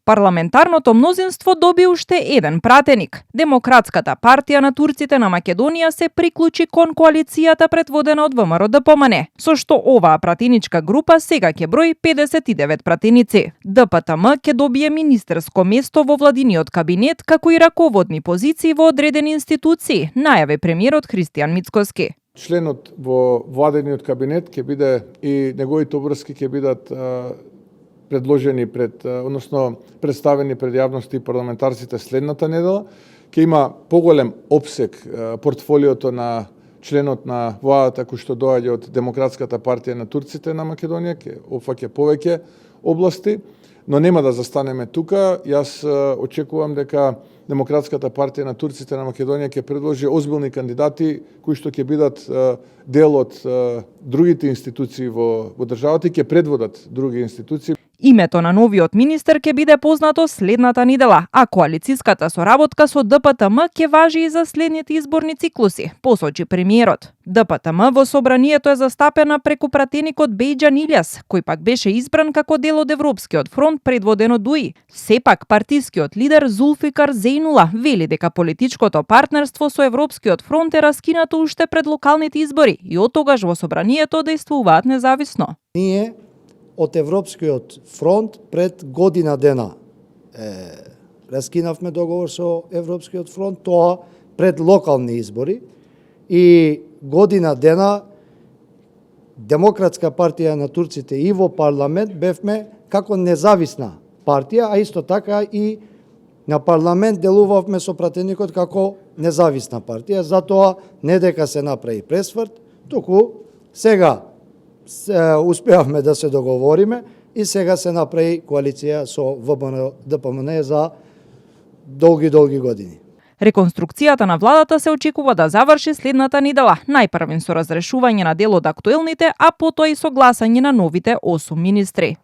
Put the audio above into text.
Парламентарното мнозинство доби уште еден пратеник. Демократската партија на турците на Македонија се приклучи кон коалицијата предводена од ВМРО-ДПМН, со што оваа пратеничка група сега ќе брои 59 пратеници. ДПТМ ќе добие министерско место во владиниот кабинет, како и раководни позиции во одредени институции, најави премиерот Христијан Мицкоски. Членот во владениот кабинет ќе биде и неговите обврски ќе бидат предложени односно представени пред јавноста и парламентарците следната недела. Ќе има поголем опсег портфолиото на членот на владата кој што доаѓа од Демократската партија на турците на Македонија, ќе опфаќа повеќе области, но нема да застанеме тука. Јас очекувам дека Демократската партија на турците на Македонија ќе предложи озбилни кандидати кои што ќе бидат дел од другите институции во државата и ќе предводат други институции. Името на новиот министер ќе биде познато следната недела, а коалициската соработка со ДПТМ ќе важи и за следните изборни циклуси, посочи премиерот. ДПТМ во собранието е застапена преку пратеникот Бејџан Илјас, кој пак беше избран како дел од Европскиот фронт предводен од УИ. Сепак партискиот лидер Зулфикар Зејнула вели дека политичкото партнерство со Европскиот фронт е раскинато уште пред локалните избори и оттогаш во собранието действуваат независно. Ние од Европскиот фронт пред година дена раскинавме договор со Европскиот фронт, тоа пред локални избори, и година дена Демократска партија на турците и во парламент бевме како независна партија, а исто така и на парламент делувавме со пратеникот како независна партија, затоа не дека се направи пресврт, туку сега успеавме да се договориме и сега се направи коалиција со ВМРО-ДПМН за долги години. Реконструкцијата на владата се очекува да заврши следната недела, најпрвен со разрешување на дел од актуелните, а потоа и со гласање на новите 8 министри.